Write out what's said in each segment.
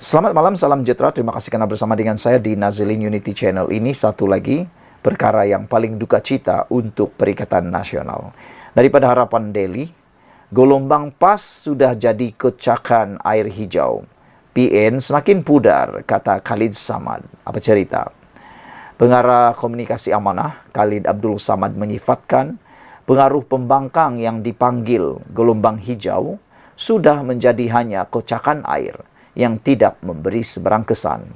Selamat malam, salam sejahtera. Terima kasih karena bersama dengan saya di Nazilin Unity Channel. Ini satu lagi perkara yang paling duka cita untuk Perikatan Nasional. Daripada Harapan Daily, gelombang pas sudah jadi kocakan air hijau. PN semakin pudar, kata Khalid Samad. Apa cerita? Pengarah Komunikasi Amanah, Khalid Abdul Samad menyifatkan pengaruh pembangkang yang dipanggil gelombang hijau sudah menjadi hanya kocakan air yang tidak memberi seberang kesan.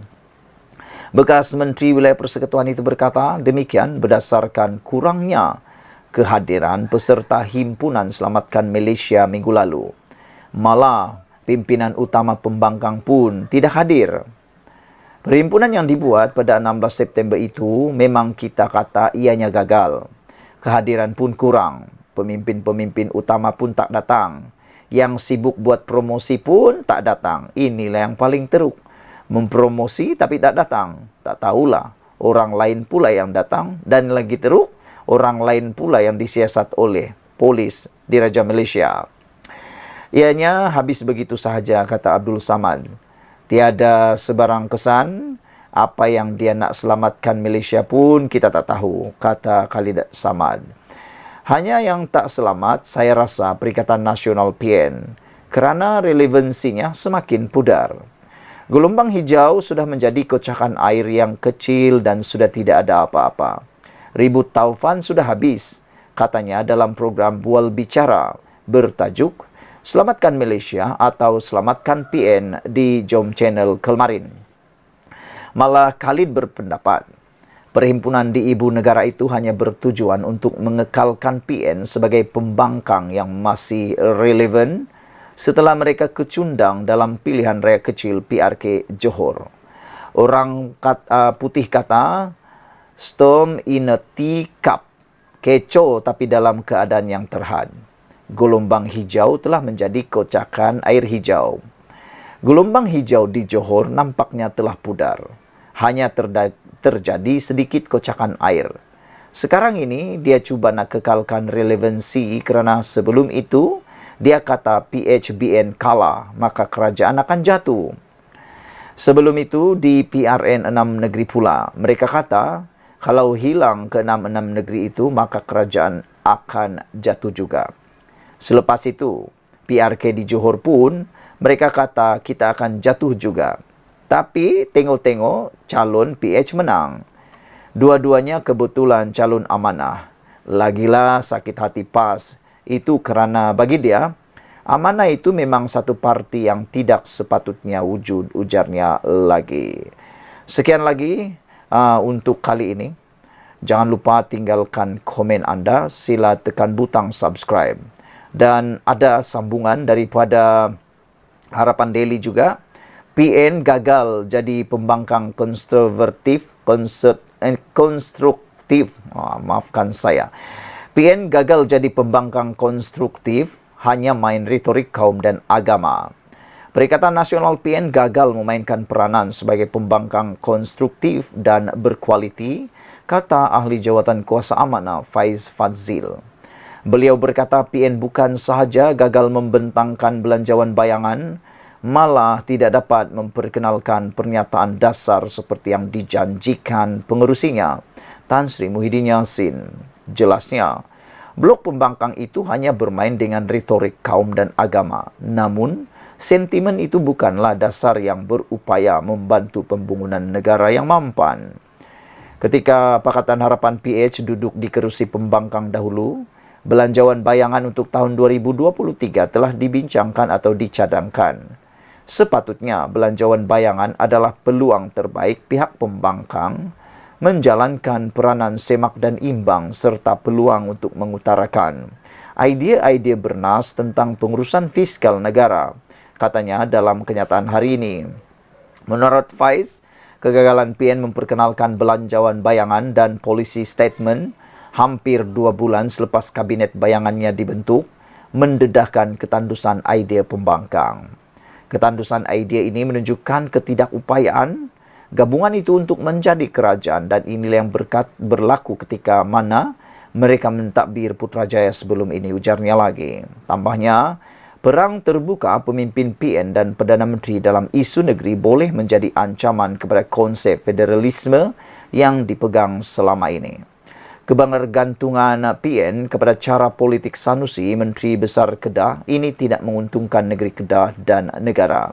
Bekas Menteri Wilayah Persekutuan itu berkata demikian berdasarkan kurangnya kehadiran peserta Himpunan Selamatkan Malaysia minggu lalu. Malah, pimpinan utama pembangkang pun tidak hadir. Perhimpunan yang dibuat pada 16 September itu memang kita kata ianya gagal. Kehadiran pun kurang. Pemimpin-pemimpin utama pun tak datang. Yang sibuk buat promosi pun tak datang. Inilah yang paling teruk. Mempromosi tapi tak datang. Tak tahulah. Orang lain pula yang datang. Dan lagi teruk, orang lain pula yang disiasat oleh polis di Raja Malaysia. Ianya habis begitu sahaja, kata Abdul Samad. Tiada sebarang kesan. Apa yang dia nak selamatkan Malaysia pun kita tak tahu, kata Khalid Samad. Hanya yang tak selamat, saya rasa Perikatan Nasional PN kerana relevansinya semakin pudar. Gelombang hijau sudah menjadi kocakan air yang kecil dan sudah tidak ada apa-apa. Ribut taufan sudah habis, katanya dalam program Bual Bicara bertajuk Selamatkan Malaysia atau Selamatkan PN di Jom Channel kemarin. Malah Khalid berpendapat, perhimpunan di ibu negara itu hanya bertujuan untuk mengekalkan PN sebagai pembangkang yang masih relevan setelah mereka kecundang dalam pilihan raya kecil PRK Johor. Orang putih kata, storm in a teacup, kecoh tapi dalam keadaan yang terhad. Gelombang hijau telah menjadi kocakan air hijau. Gelombang hijau di Johor nampaknya telah pudar. Hanya terjadi sedikit kocakan air. Sekarang ini dia cuba nak kekalkan relevansi kerana sebelum itu dia kata PHBN kalah maka kerajaan akan jatuh. Sebelum itu di PRN 6 negeri pula mereka kata kalau hilang ke-6 negeri itu maka kerajaan akan jatuh juga. Selepas itu PRK di Johor pun mereka kata kita akan jatuh juga. Tapi tengok-tengok calon PH menang. Dua-duanya kebetulan calon amanah. Lagilah sakit hati PAS. Itu kerana bagi dia, amanah itu memang satu parti yang tidak sepatutnya wujud, ujarnya lagi. Sekian lagi untuk kali ini. Jangan lupa tinggalkan komen anda. Sila tekan butang subscribe. Dan ada sambungan daripada Harapan Daily juga. PN gagal jadi pembangkang konstruktif. Maafkan saya. PN gagal jadi pembangkang konstruktif, hanya main retorik kaum dan agama. Perikatan Nasional PN gagal memainkan peranan sebagai pembangkang konstruktif dan berkualiti, kata ahli jawatan kuasa amanah Faiz Fadzil. Beliau berkata PN bukan sahaja gagal membentangkan belanjawan bayangan, malah tidak dapat memperkenalkan pernyataan dasar seperti yang dijanjikan pengerusinya, Tan Sri Muhyiddin Yassin. Jelasnya, blok pembangkang itu hanya bermain dengan retorik kaum dan agama. Namun, sentimen itu bukanlah dasar yang berupaya membantu pembangunan negara yang mampan. Ketika Pakatan Harapan PH duduk di kerusi pembangkang dahulu, belanjawan bayangan untuk tahun 2023 telah dibincangkan atau dicadangkan. Sepatutnya belanjawan bayangan adalah peluang terbaik pihak pembangkang menjalankan peranan semak dan imbang serta peluang untuk mengutarakan idea-idea bernas tentang pengurusan fiskal negara, katanya dalam kenyataan hari ini. Menurut Faiz, kegagalan PN memperkenalkan belanjawan bayangan dan polisi statement hampir 2 bulan selepas kabinet bayangannya dibentuk mendedahkan ketandusan idea pembangkang. Ketandusan idea ini menunjukkan ketidakupayaan gabungan itu untuk menjadi kerajaan dan inilah yang berlaku ketika mana mereka mentadbir Putrajaya sebelum ini, ujarnya lagi. Tambahnya, Perang terbuka pemimpin PN dan Perdana Menteri dalam isu negeri boleh menjadi ancaman kepada konsep federalisme yang dipegang selama ini. Kebergantungan PN kepada cara politik Sanusi, Menteri Besar Kedah, ini tidak menguntungkan negeri Kedah dan negara.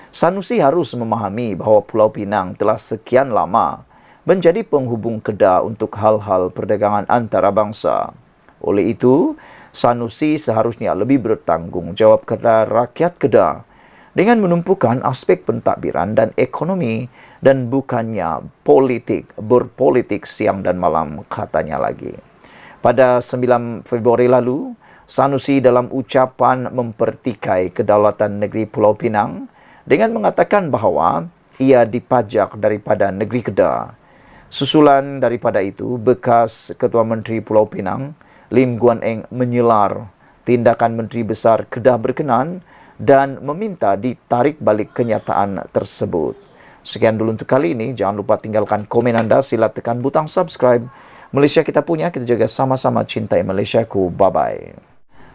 Sanusi harus memahami bahawa Pulau Pinang telah sekian lama menjadi penghubung Kedah untuk hal-hal perdagangan antarabangsa. Oleh itu, Sanusi seharusnya lebih bertanggungjawab kepada rakyat Kedah dengan menumpukan aspek pentadbiran dan ekonomi dan bukannya berpolitik siang dan malam, katanya lagi. Pada 9 Februari lalu, Sanusi dalam ucapan mempertikai kedaulatan negeri Pulau Pinang dengan mengatakan bahawa ia dipajak daripada negeri Kedah. Susulan daripada itu, bekas Ketua Menteri Pulau Pinang, Lim Guan Eng, menyelar tindakan Menteri Besar Kedah berkenan dan meminta ditarik balik kenyataan tersebut. Sekian dulu untuk kali ini. Jangan lupa tinggalkan komen anda. Sila tekan butang subscribe. Malaysia kita punya, kita jaga sama-sama cintai Malaysiaku. Bye-bye.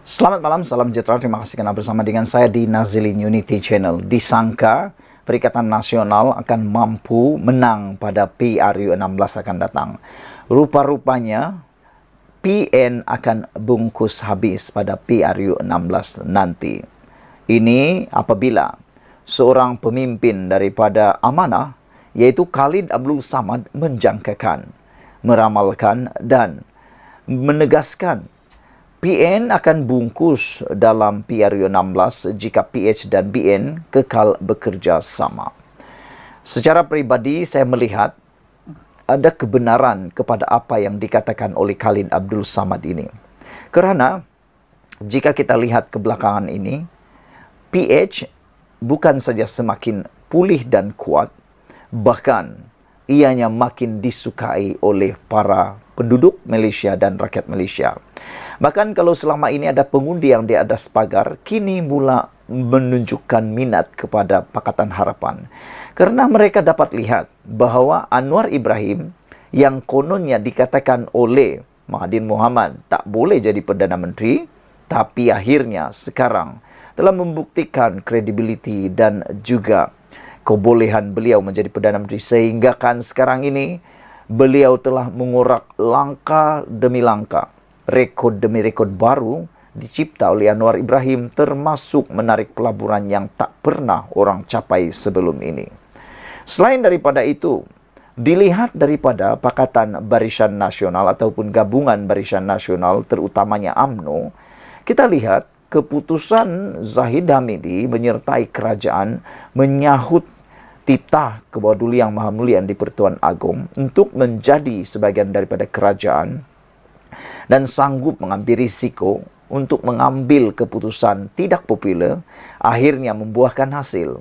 Selamat malam, salam sejahtera. Terima kasih kerana bersama dengan saya di Nazilin Unity Channel. Disangka Perikatan Nasional akan mampu menang pada PRU 16 akan datang. Rupa-rupanya PN akan bungkus habis pada PRU 16 nanti. Ini apabila seorang pemimpin daripada Amanah, iaitu Khalid Abdul Samad, menjangkakan, meramalkan dan menegaskan PN akan bungkus dalam PRU 16 jika PH dan BN kekal bekerja sama. Secara peribadi, saya melihat ada kebenaran kepada apa yang dikatakan oleh Khalid Abdul Samad ini. Kerana jika kita lihat kebelakangan ini, PH bukan saja semakin pulih dan kuat, bahkan ianya makin disukai oleh para penduduk Malaysia dan rakyat Malaysia. Bahkan kalau selama ini ada pengundi yang di atas pagar, kini mula menunjukkan minat kepada Pakatan Harapan. Kerana mereka dapat lihat bahawa Anwar Ibrahim yang kononnya dikatakan oleh Mahathir Mohamad tak boleh jadi Perdana Menteri, tapi akhirnya sekarang telah membuktikan kredibiliti dan juga kebolehan beliau menjadi Perdana Menteri, sehingga kan sekarang ini beliau telah mengorak langkah demi langkah, rekod demi rekod baru dicipta oleh Anwar Ibrahim, termasuk menarik pelaburan yang tak pernah orang capai sebelum ini. Selain daripada itu, dilihat daripada Pakatan Barisan Nasional ataupun Gabungan Barisan Nasional, terutamanya UMNO, kita lihat keputusan Zahid Hamidi menyertai kerajaan menyahut titah ke bawah Duli Yang Maha Mulia di Pertuan Agong untuk menjadi sebahagian daripada kerajaan dan sanggup mengambil risiko untuk mengambil keputusan tidak popular, akhirnya membuahkan hasil.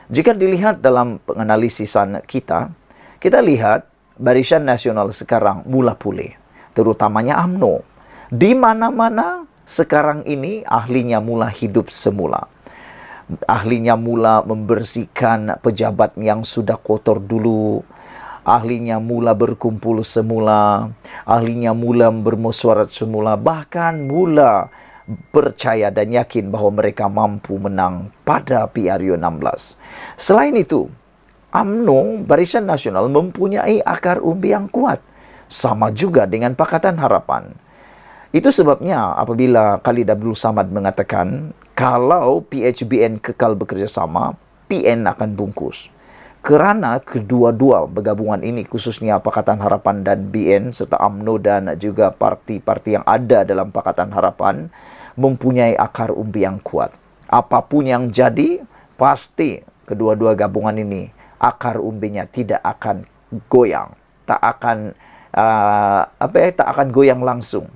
Jika dilihat dalam penganalisisan kita lihat Barisan Nasional sekarang mula pulih, terutamanya UMNO. Di mana-mana sekarang ini ahlinya mula hidup semula. Ahlinya mula membersihkan pejabat yang sudah kotor dulu. Ahlinya mula berkumpul semula. Ahlinya mula bermesyuarat semula. Bahkan mula percaya dan yakin bahawa mereka mampu menang pada PRU 16. Selain itu, UMNO, Barisan Nasional, mempunyai akar umbi yang kuat. Sama juga dengan Pakatan Harapan. Itu sebabnya apabila Khalid Abdul Samad mengatakan, kalau PHBN kekal bekerjasama, PN akan bungkus. Kerana kedua-dua bergabungan ini, khususnya Pakatan Harapan dan BN, serta UMNO dan juga parti-parti yang ada dalam Pakatan Harapan, mempunyai akar umbi yang kuat. Apapun yang jadi, pasti kedua-dua gabungan ini akar umbinya tidak akan goyang, tak akan goyang langsung.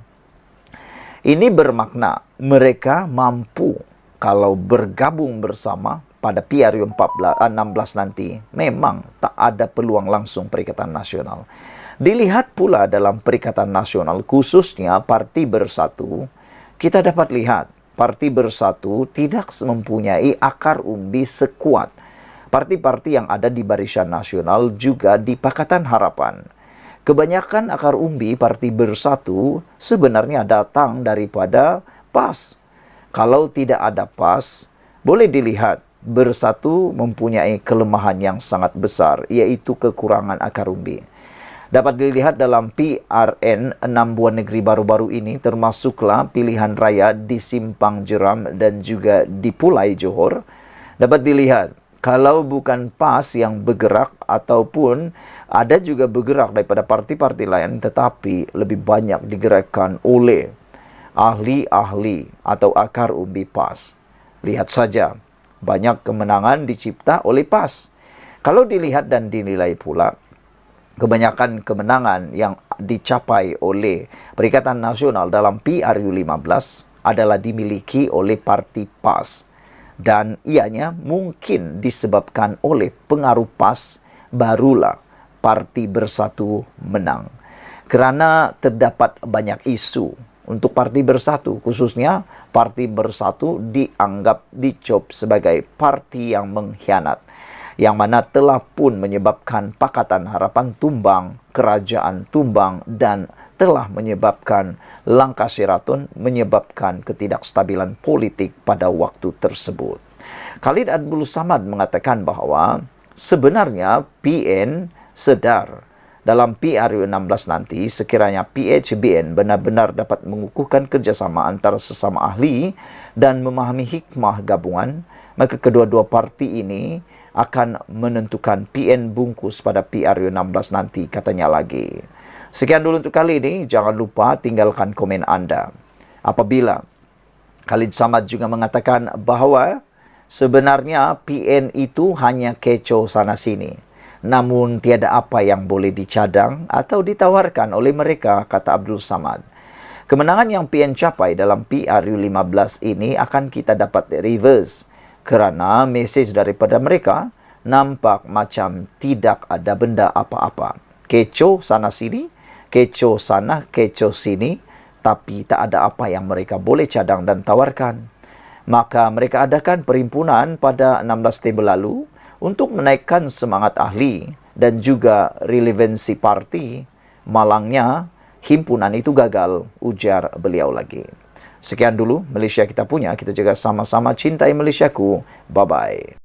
Ini bermakna mereka mampu kalau bergabung bersama pada PRU 16 nanti, memang tak ada peluang langsung Perikatan Nasional. Dilihat pula dalam Perikatan Nasional, khususnya Parti Bersatu, kita dapat lihat Parti Bersatu tidak mempunyai akar umbi sekuat parti-parti yang ada di Barisan Nasional juga di Pakatan Harapan. Kebanyakan akar umbi Parti Bersatu sebenarnya datang daripada PAS. Kalau tidak ada PAS, boleh dilihat Bersatu mempunyai kelemahan yang sangat besar, yaitu kekurangan akar umbi. Dapat dilihat dalam PRN 6 buah negeri baru-baru ini, termasuklah pilihan raya di Simpang Jeram dan juga di Pulai Johor. Dapat dilihat, kalau bukan PAS yang bergerak ataupun ada juga bergerak daripada parti-parti lain, tetapi lebih banyak digerakkan oleh ahli-ahli atau akar umbi PAS. Lihat saja, banyak kemenangan dicipta oleh PAS. Kalau dilihat dan dinilai pula, kebanyakan kemenangan yang dicapai oleh Perikatan Nasional dalam PRU 15 adalah dimiliki oleh parti PAS. Dan ianya mungkin disebabkan oleh pengaruh PAS, barulah Parti Bersatu menang. Kerana terdapat banyak isu untuk Parti Bersatu, khususnya Parti Bersatu dianggap dicop sebagai parti yang mengkhianat, yang mana telah pun menyebabkan Pakatan Harapan tumbang, kerajaan tumbang, dan telah menyebabkan langkah Sheraton, menyebabkan ketidakstabilan politik pada waktu tersebut. Khalid Abdul Samad mengatakan bahawa sebenarnya PN sedar dalam PRU 16 nanti, sekiranya PHBN benar-benar dapat mengukuhkan kerjasama antara sesama ahli dan memahami hikmah gabungan, maka kedua-dua parti ini akan menentukan PN bungkus pada PRU 16 nanti, katanya lagi. Sekian dulu untuk kali ini. Jangan lupa tinggalkan komen anda. Apabila Khalid Samad juga mengatakan bahawa sebenarnya PN itu hanya kecoh sana-sini, namun tiada apa yang boleh dicadang atau ditawarkan oleh mereka, kata Abdul Samad. Kemenangan yang PN capai dalam PRU 15 ini akan kita dapat reverse kerana mesej daripada mereka nampak macam tidak ada benda apa-apa. Kecoh sana-sini, kecoh sana, kecoh sini, tapi tak ada apa yang mereka boleh cadang dan tawarkan. Maka mereka adakan perhimpunan pada 16 September lalu untuk menaikkan semangat ahli dan juga relevansi parti. Malangnya, himpunan itu gagal, ujar beliau lagi. Sekian dulu Malaysia kita punya. Kita juga sama-sama cintai Malaysiaku. Bye-bye.